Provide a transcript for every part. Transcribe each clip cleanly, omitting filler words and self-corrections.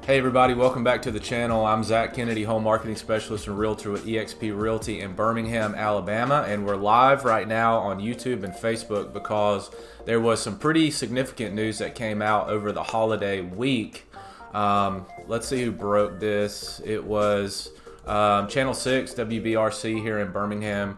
Hey everybody, welcome back to the channel. I'm Zach Kennedy, home marketing specialist and realtor with eXp Realty in Birmingham, Alabama, and we're live right now on YouTube and Facebook because there was some pretty significant news that came out over the holiday week. Let's see who broke this. It was Channel 6, WBRC here in Birmingham,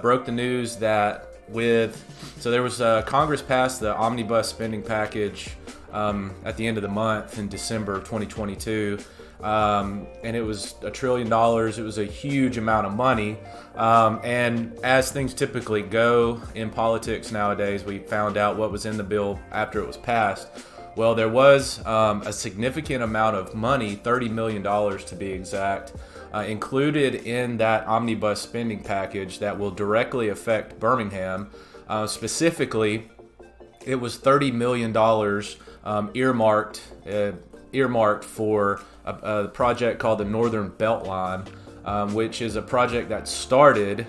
broke the news that there was Congress passed the omnibus spending package at the end of the month in December of 2022, and it was $1 trillion. It was a huge amount of money, and as things typically go in politics nowadays, we found out what was in the bill after it was passed. Well, there was a significant amount of money, $30 million to be exact, included in that omnibus spending package that will directly affect Birmingham. Specifically, it was $30 million earmarked for a project called the Northern Beltline, which is a project that started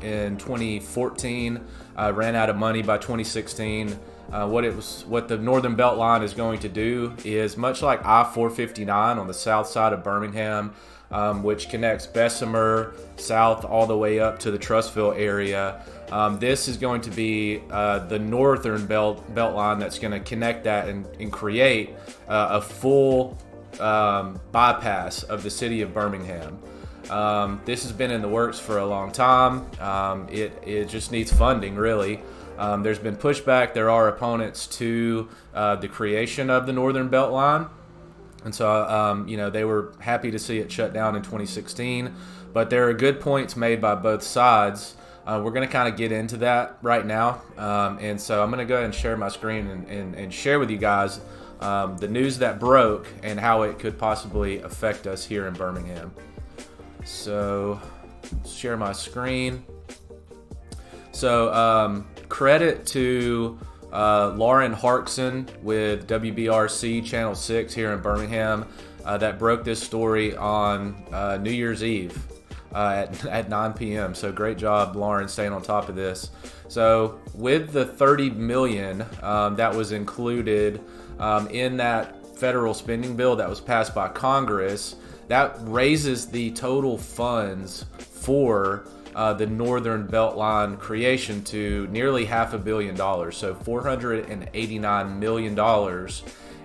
in 2014, ran out of money by 2016. What the Northern Beltline is going to do is much like I-459 on the south side of Birmingham, which connects Bessemer south all the way up to the Trussville area. This is going to be the Northern Beltline that's going to connect that and create a full bypass of the city of Birmingham. This has been in the works for a long time. It just needs funding, really. There's been pushback. There are opponents to the creation of the Northern Beltline. And so, they were happy to see it shut down in 2016. But there are good points made by both sides. We're going to kind of get into that right now. And so I'm going to go ahead and share my screen and share with you guys the news that broke and how it could possibly affect us here in Birmingham. So, share my screen. So, credit to Lauren Harkson with WBRC Channel 6 here in Birmingham that broke this story on New Year's Eve at 9 p.m. So great job, Lauren, staying on top of this. So with the $30 million that was included in that federal spending bill that was passed by Congress, that raises the total funds for the Northern Beltline creation to nearly $500 million. So $489 million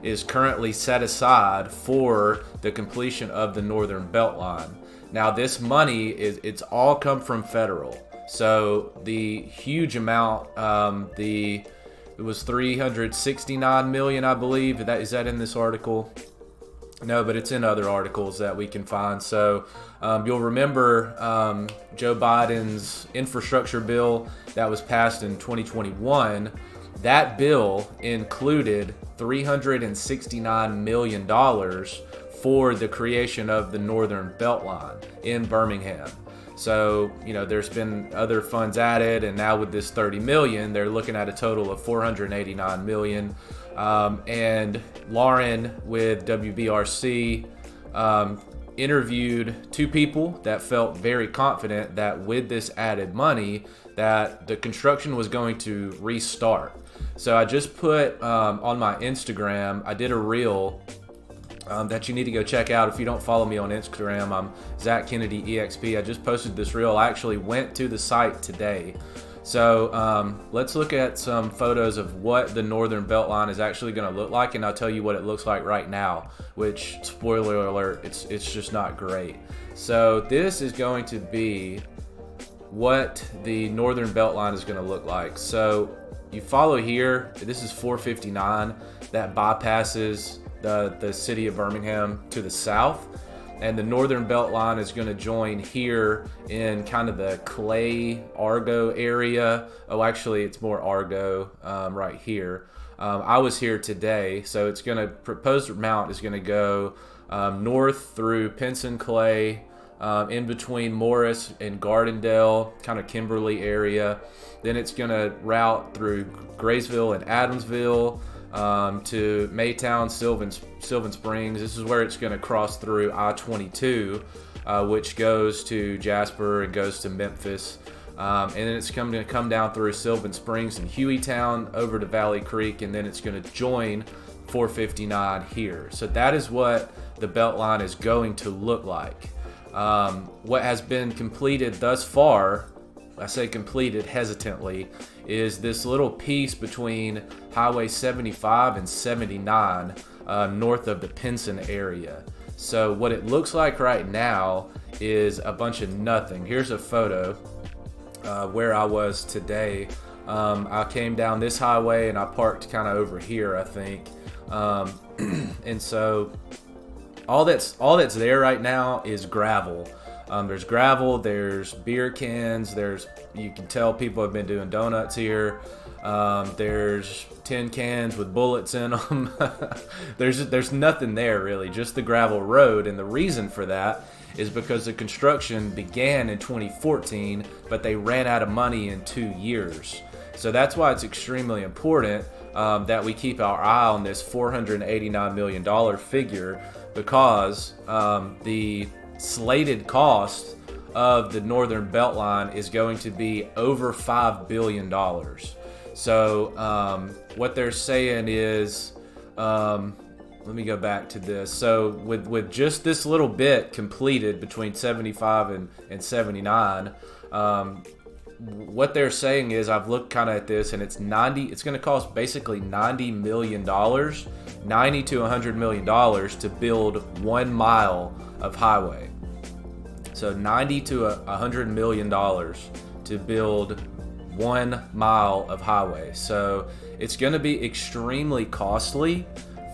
is currently set aside for the completion of the Northern Beltline. Now, this money it's all come from federal. So the huge amount, it was $369 million, I believe. Is that in this article? No, but it's in other articles that we can find. So you'll remember Joe Biden's infrastructure bill that was passed in 2021. That bill included $369 million for the creation of the Northern Beltline in Birmingham. So, there's been other funds added, and now with this $30 million, they're looking at a total of $489 million. And Lauren with WBRC interviewed two people that felt very confident that with this added money that the construction was going to restart. So I just put on my Instagram, I did a reel that you need to go check out. If you don't follow me on Instagram, I'm Zach Kennedy EXP. I just posted this reel. I actually went to the site today. So let's look at some photos of what the Northern Beltline is actually going to look like, and I'll tell you what it looks like right now, which, spoiler alert, it's just not great. So this is going to be what the Northern Beltline is going to look like. So you follow here, this is 459 that bypasses the city of Birmingham to the south. And the Northern Beltline is going to join here in kind of the Clay Argo area. Oh, actually, it's more Argo right here. I was here today, so it's going to, proposed route is going to go north through Pinson Clay, in between Morris and Gardendale, kind of Kimberly area. Then it's going to route through Graysville and Adamsville, to Maytown, Sylvan Springs. This is where it's going to cross through I-22, which goes to Jasper and goes to Memphis. And then it's going to come down through Sylvan Springs and Hueytown over to Valley Creek, and then it's going to join 459 here. So that is what the Beltline is going to look like. What has been completed thus far, I say completed hesitantly, is this little piece between Highway 75 and 79 north of the Pinson area. So what it looks like right now is a bunch of nothing. Here's a photo where I was today. I came down this highway and I parked kind of over here, I think. And so all that's there right now is gravel. There's gravel, there's beer cans, you can tell people have been doing donuts here. There's tin cans with bullets in them. There's nothing there really, just the gravel road. And the reason for that is because the construction began in 2014, but they ran out of money in 2 years. So that's why it's extremely important that we keep our eye on this $489 million figure, because the slated cost of the Northern Beltline is going to be over $5 billion. So what they're saying is, let me go back to this. So with just this little bit completed between 75 and 79, what they're saying is, I've looked kind of at this, and it's going to cost basically $90 million, $90 to $100 million to build 1 mile of highway. So $90 to $100 million to build 1 mile of highway. So it's going to be extremely costly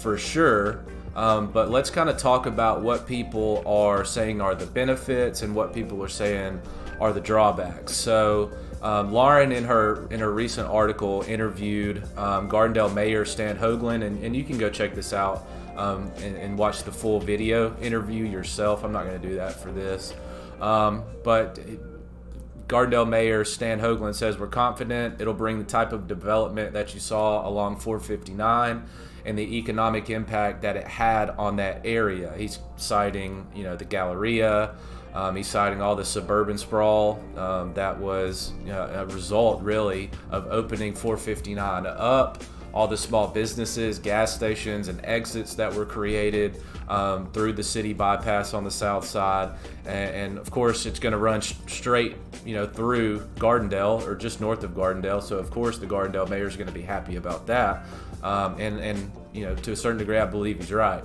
for sure. But let's kind of talk about what people are saying are the benefits and what people are saying are the drawbacks. So Lauren, in her recent article, interviewed Gardendale Mayor Stan Hoagland, and you can go check this out and watch the full video interview yourself. I'm not going to do that for this. But Gardendale Mayor Stan Hoagland says, "We're confident it'll bring the type of development that you saw along 459 and the economic impact that it had on that area." He's citing, the Galleria. He's citing all the suburban sprawl that was a result, really, of opening 459 up, all the small businesses, gas stations, and exits that were created through the city bypass on the south side. And of course, it's going to run straight, through Gardendale, or just north of Gardendale. So of course, the Gardendale mayor is going to be happy about that. And to a certain degree, I believe he's right.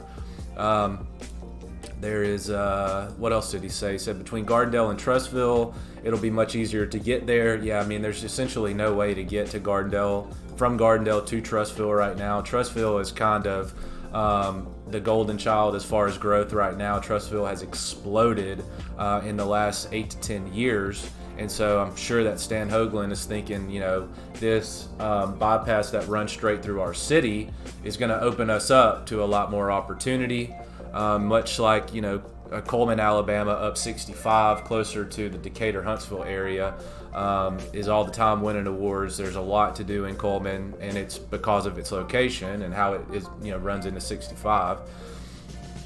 There is, what else did he say? He said between Gardendale and Trussville, it'll be much easier to get there. Yeah, I mean, there's essentially no way to get to Gardendale, from Gardendale to Trussville right now. Trussville is kind of the golden child as far as growth right now. Trussville has exploded in the last 8 to 10 years. And so I'm sure that Stan Hoagland is thinking, this bypass that runs straight through our city is going to open us up to a lot more opportunity. Much like, Coleman, Alabama, up 65, closer to the Decatur-Huntsville area, is all the time winning awards. There's a lot to do in Coleman, and it's because of its location and how it is, runs into 65.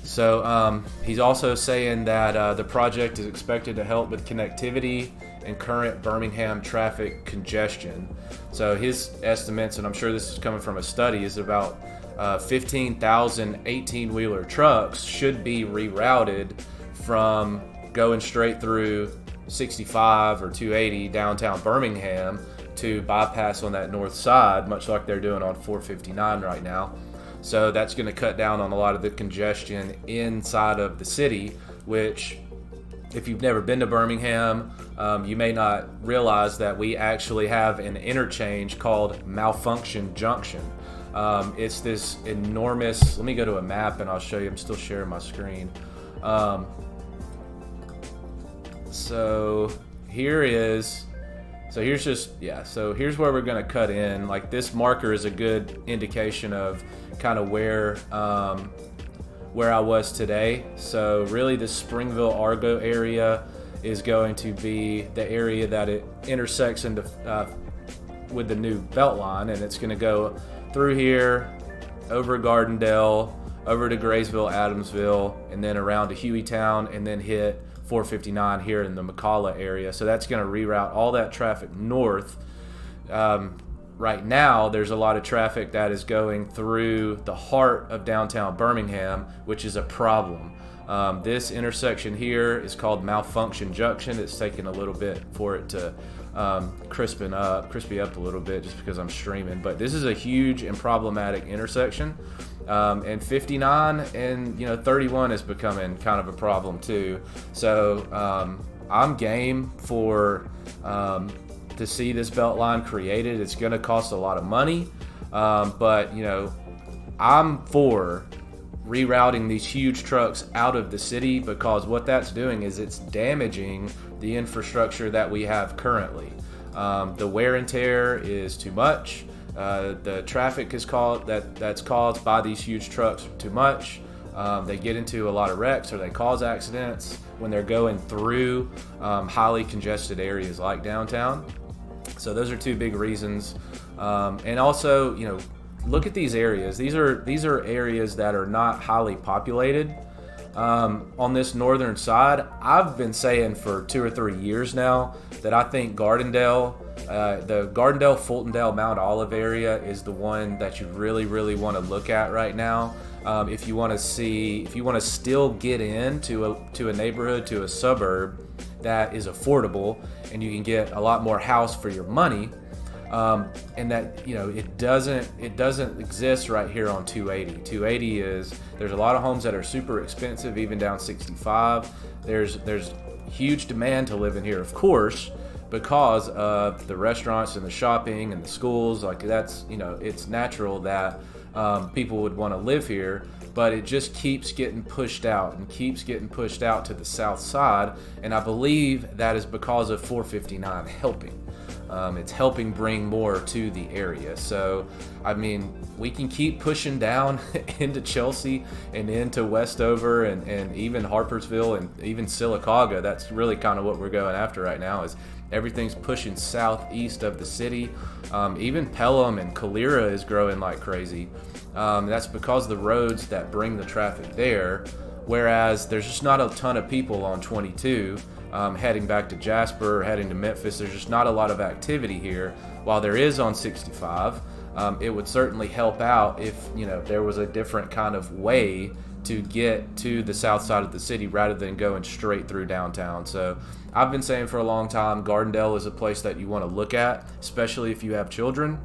So he's also saying that the project is expected to help with connectivity and current Birmingham traffic congestion. So his estimates, and I'm sure this is coming from a study, is about 15,000 18-wheeler trucks should be rerouted from going straight through 65 or 280 downtown Birmingham to bypass on that north side, much like they're doing on 459 right now. So that's going to cut down on a lot of the congestion inside of the city, which, if you've never been to Birmingham, you may not realize that we actually have an interchange called Malfunction Junction. It's this enormous, let me go to a map and I'll show you. I'm still sharing my screen. So here's where we're going to cut in. Like, this marker is a good indication of kind of where I was today. So really the Springville Argo area is going to be the area that it intersects into with the new Beltline, and it's going to go through here, over Gardendale, over to Graysville, Adamsville, and then around to Hueytown, and then hit 459 here in the McCalla area. So that's going to reroute all that traffic north. right now, there's a lot of traffic that is going through the heart of downtown Birmingham, which is a problem. This intersection here is called Malfunction Junction. It's taken a little bit for it to crispy up a little bit just because I'm streaming. But this is a huge and problematic intersection. And 59 and 31 is becoming kind of a problem too. So I'm game for to see this Beltline created. It's going to cost a lot of money, but I'm for rerouting these huge trucks out of the city, because what that's doing is it's damaging the infrastructure that we have currently. The wear and tear is too much. The traffic is that's caused by these huge trucks too much. They get into a lot of wrecks, or they cause accidents when they're going through highly congested areas like downtown. So those are two big reasons. And also, look at these areas. These are areas that are not highly populated. On this northern side, I've been saying for 2 or 3 years now that I think Gardendale, the Gardendale, Fultondale, Mount Olive area is the one that you really, really want to look at right now. If you want to still get into a neighborhood, to a suburb that is affordable, and you can get a lot more house for your money. And that it doesn't exist right here on 280. 280 there's a lot of homes that are super expensive, even down 65. There's huge demand to live in here, of course, because of the restaurants and the shopping and the schools. Like that's it's natural that people would want to live here, but it just keeps getting pushed out to the south side, and I believe that is because of 459 helping. It's helping bring more to the area. So, I mean, we can keep pushing down into Chelsea and into Westover and even Harpersville and even Sylacauga. That's really kind of what we're going after right now, is everything's pushing southeast of the city. Even Pelham and Calera is growing like crazy. That's because the roads that bring the traffic there, whereas there's just not a ton of people on 22 heading back to Jasper or heading to Memphis. There's just not a lot of activity here. While there is on 65, it would certainly help out if there was a different kind of way to get to the south side of the city rather than going straight through downtown. So I've been saying for a long time, Gardendale is a place that you want to look at, especially if you have children.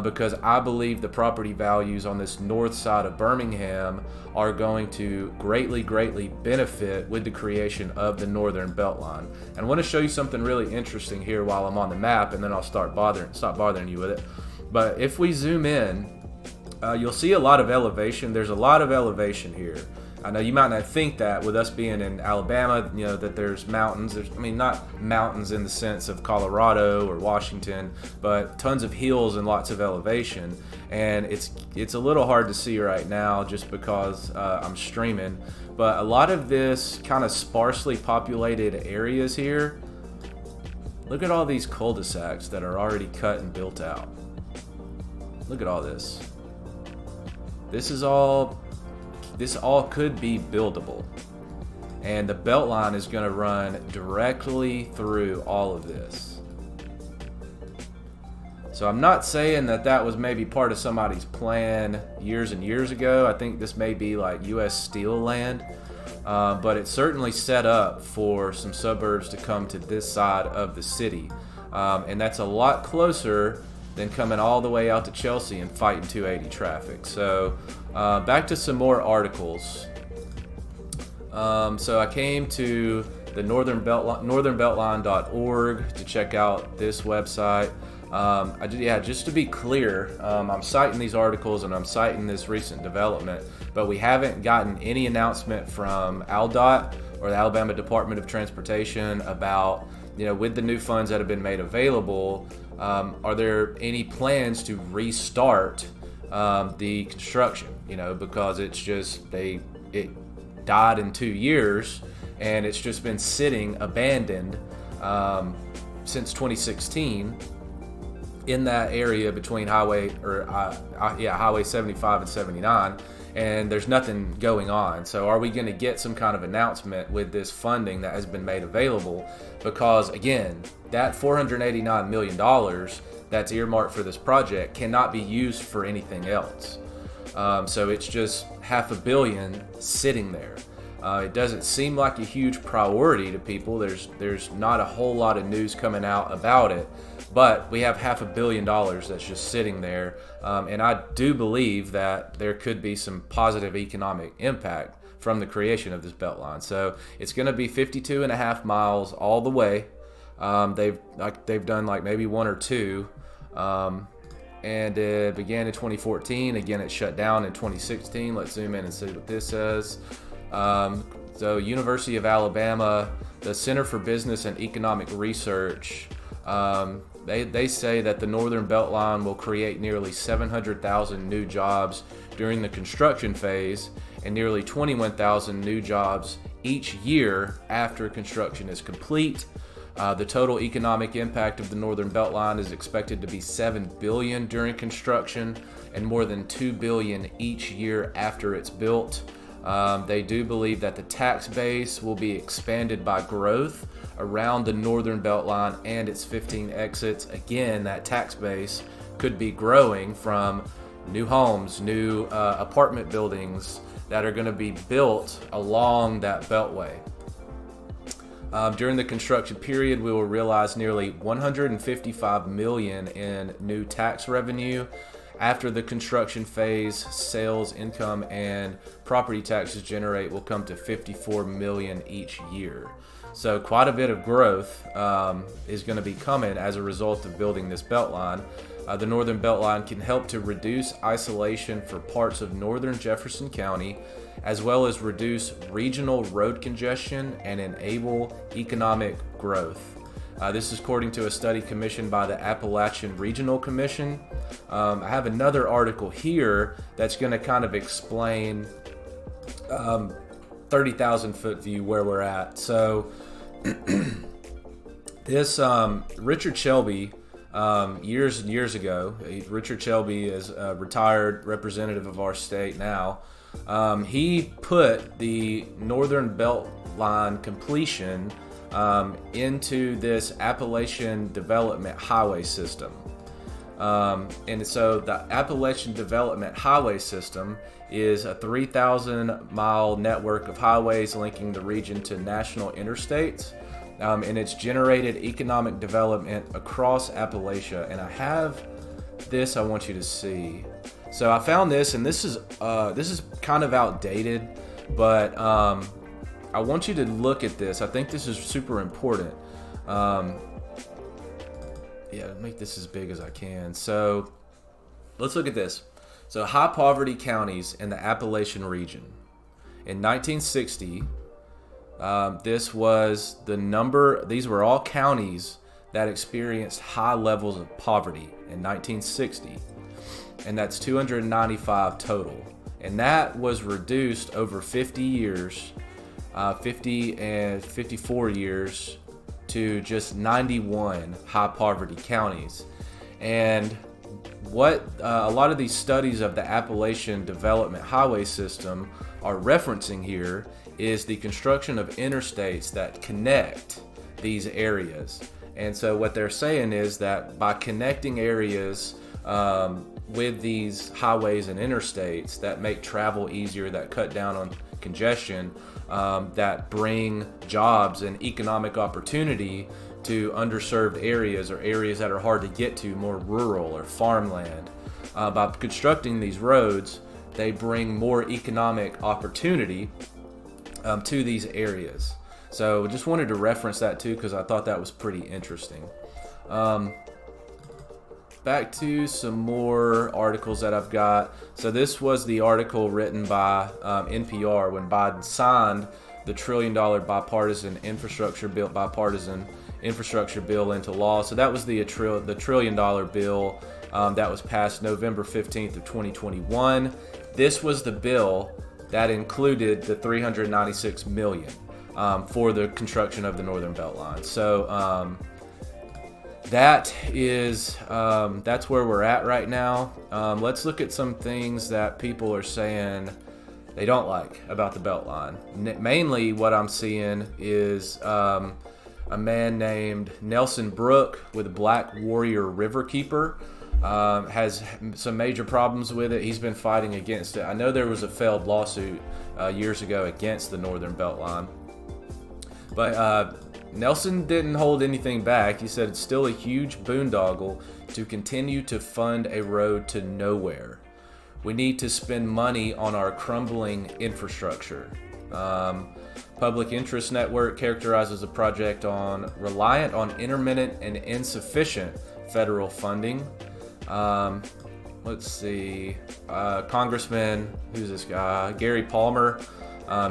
Because I believe the property values on this north side of Birmingham are going to greatly benefit with the creation of the Northern Beltline. And I want to show you something really interesting here while I'm on the map, and then I'll stop bothering you with it. But if we zoom in, you'll see a lot of elevation. There's a lot of elevation here. I know you might not think that with us being in Alabama, that there's mountains. Not mountains in the sense of Colorado or Washington, but tons of hills and lots of elevation. And it's a little hard to see right now just because I'm streaming. But a lot of this kind of sparsely populated areas here, look at all these cul-de-sacs that are already cut and built out. Look at all this. This all could be buildable, and the Beltline is going to run directly through all of this. So I'm not saying that was maybe part of somebody's plan years and years ago. I think this may be like U.S. Steel land, but it's certainly set up for some suburbs to come to this side of the city, and that's a lot closer than coming all the way out to Chelsea and fighting 280 traffic. So back to some more articles. So I came to the northernbeltline.org to check out this website. Just to be clear, I'm citing these articles and I'm citing this recent development, but we haven't gotten any announcement from ALDOT or the Alabama Department of Transportation about, with the new funds that have been made available, are there any plans to restart the construction? Because it's just it died in 2 years and it's just been sitting abandoned since 2016 in that area between Highway 75 and 79, and there's nothing going on. So are we going to get some kind of announcement with this funding that has been made available? Because again, that $489 million that's earmarked for this project cannot be used for anything else. So it's just $500 million sitting there. It doesn't seem like a huge priority to people. There's not a whole lot of news coming out about it, but we have $500 million that's just sitting there, and I do believe that there could be some positive economic impact from the creation of this Beltline. So it's going to be 52.5 miles all the way. They've done like maybe one or two, and it began in 2014. Again, it shut down in 2016. Let's zoom in and see what this says. So University of Alabama, the Center for Business and Economic Research, they say that the Northern Beltline will create nearly 700,000 new jobs during the construction phase and nearly 21,000 new jobs each year after construction is complete. The total economic impact of the Northern Beltline is expected to be $7 billion during construction and more than $2 billion each year after it's built. They do believe that the tax base will be expanded by growth around the Northern Beltline and its 15 exits. Again, that tax base could be growing from new homes, new apartment buildings that are going to be built along that beltway. During the construction period, we will realize nearly $155 million in new tax revenue. After the construction phase, sales income and property taxes will come to $54 million each year. So quite a bit of growth is going to be coming as a result of building this Beltline. The Northern Beltline can help to reduce isolation for parts of northern Jefferson County, as well as reduce regional road congestion and enable economic growth. This is according to a study commissioned by the Appalachian Regional Commission. I have another article here that's going to kind of explain 30,000 foot view where we're at. So this Richard Shelby, years and years ago, Richard Shelby is a retired representative of our state now. He put the Northern Beltline completion into this Appalachian Development Highway System. And so the Appalachian Development Highway System is a 3,000 mile network of highways linking the region to national interstates. And it's generated economic development across Appalachia. And I have this I want you to see. So I found this, and this is kind of outdated, but I want you to look at this. I think this is super important. Yeah, make this as big as I can. So let's look at this. So high poverty counties in the Appalachian region. In 1960, this was the number. These were all counties that experienced high levels of poverty in 1960. And that's 295 total. And that was reduced over 50 years, 50 and 54 years, to just 91 high poverty counties. And what a lot of these studies of the Appalachian Development Highway System are referencing here is the construction of interstates that connect these areas. And so what they're saying is that by connecting areas with these highways and interstates that make travel easier, that cut down on congestion, that bring jobs and economic opportunity to underserved areas or areas that are hard to get to, more rural or farmland. By constructing these roads, they bring more economic opportunity to these areas. So just wanted to reference that too, because I thought that was pretty interesting. Back to some more articles that I've got. So this was the article written by NPR when Biden signed the $1 trillion bipartisan infrastructure bill into law. So that was the $1 trillion bill that was passed November 15th of 2021. This was the bill that included the $396 million for the construction of the Northern Beltline. So that's where we're at right now. Let's look at some things that people are saying they don't like about the Beltline. Mainly what I'm seeing is a man named Nelson Brook with Black Warrior Riverkeeper. Has some major problems with it. He's been fighting against it. I know there was a failed lawsuit years ago against the Northern Beltline. But Nelson didn't hold anything back. He said it's still a huge boondoggle to continue to fund a road to nowhere. We need to spend money on our crumbling infrastructure. Public Interest Network characterizes the project on reliant on intermittent and insufficient federal funding. Let's see, Congressman, who's this guy? Gary Palmer.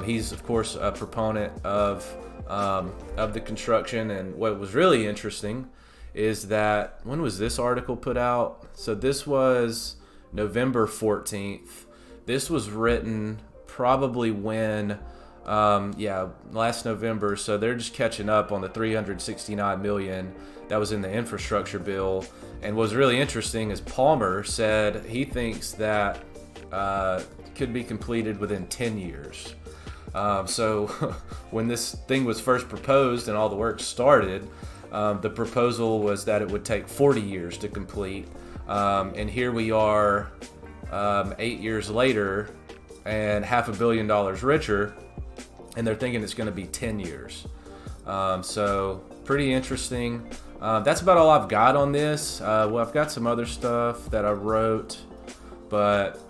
He's of course a proponent of the construction. And what was really interesting is that, when was this article put out? So this was November 14th. This was written probably when, last November. So they're just catching up on the $369 million that was in the infrastructure bill. And what's really interesting is Palmer said he thinks that could be completed within 10 years. So when this thing was first proposed and all the work started, the proposal was that it would take 40 years to complete. And here we are 8 years later and $500 million richer, and they're thinking it's going to be 10 years. So pretty interesting. That's about all I've got on this. Well, I've got some other stuff that I wrote, but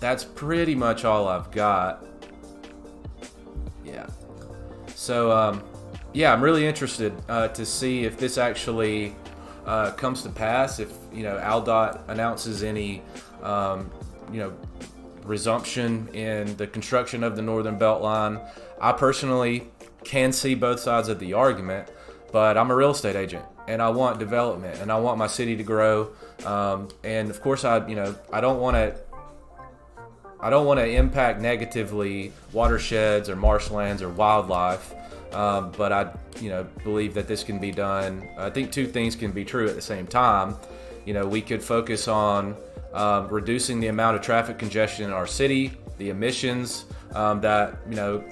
that's pretty much all I've got. Yeah. So, I'm really interested to see if this actually comes to pass. If AlDOT announces any, resumption in the construction of the Northern Beltline. I personally can see both sides of the argument, but I'm a real estate agent and I want development and I want my city to grow. And of course, I don't want to impact negatively watersheds or marshlands or wildlife. But I, believe that this can be done. I think two things can be true at the same time. We could focus on reducing the amount of traffic congestion in our city, the emissions that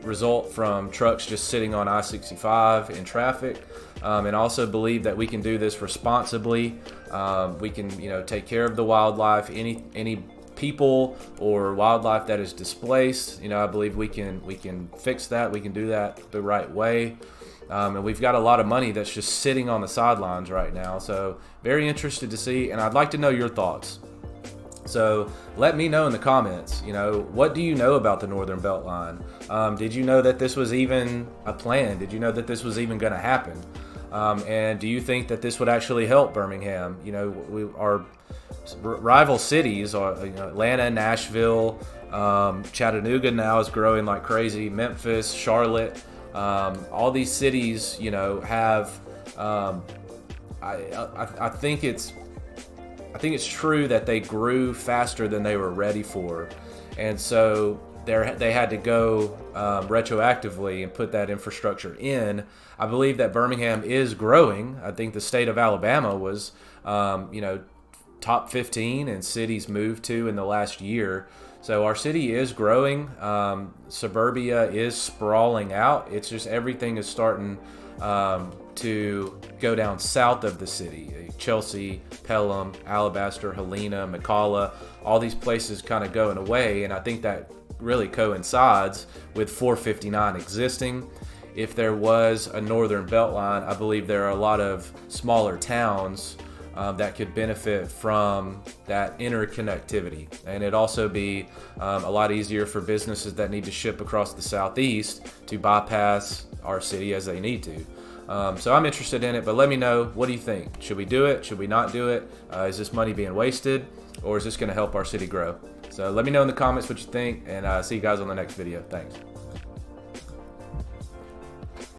result from trucks just sitting on I-65 in traffic, and also believe that we can do this responsibly. We can take care of the wildlife, any people or wildlife that is displaced. I believe we can fix that. We can do that the right way. And we've got a lot of money that's just sitting on the sidelines right now. So very interested to see, and I'd like to know your thoughts. So let me know in the comments, what do you know about the Northern Beltline? Did you know that this was even a plan? Did you know that this was even going to happen? And do you think that this would actually help Birmingham? Our rival cities are Atlanta, Nashville, Chattanooga now is growing like crazy, Memphis, Charlotte. All these cities, have. I think it's true that they grew faster than they were ready for, and so they had to go retroactively and put that infrastructure in. I believe that Birmingham is growing. I think the state of Alabama was, top 15 in cities moved to in the last year. So our city is growing. Suburbia is sprawling out. It's just everything is starting to go down south of the city. Chelsea, Pelham, Alabaster, Helena, McCalla, all these places kind of going away. And I think that really coincides with 459 existing. If there was a Northern Beltline, I believe there are a lot of smaller towns that could benefit from that interconnectivity. And it'd also be a lot easier for businesses that need to ship across the southeast to bypass our city as they need to. So I'm interested in it, but let me know, what do you think? Should we do it? Should we not do it? Is this money being wasted, or is this going to help our city grow? So let me know in the comments what you think, and see you guys on the next video. Thanks.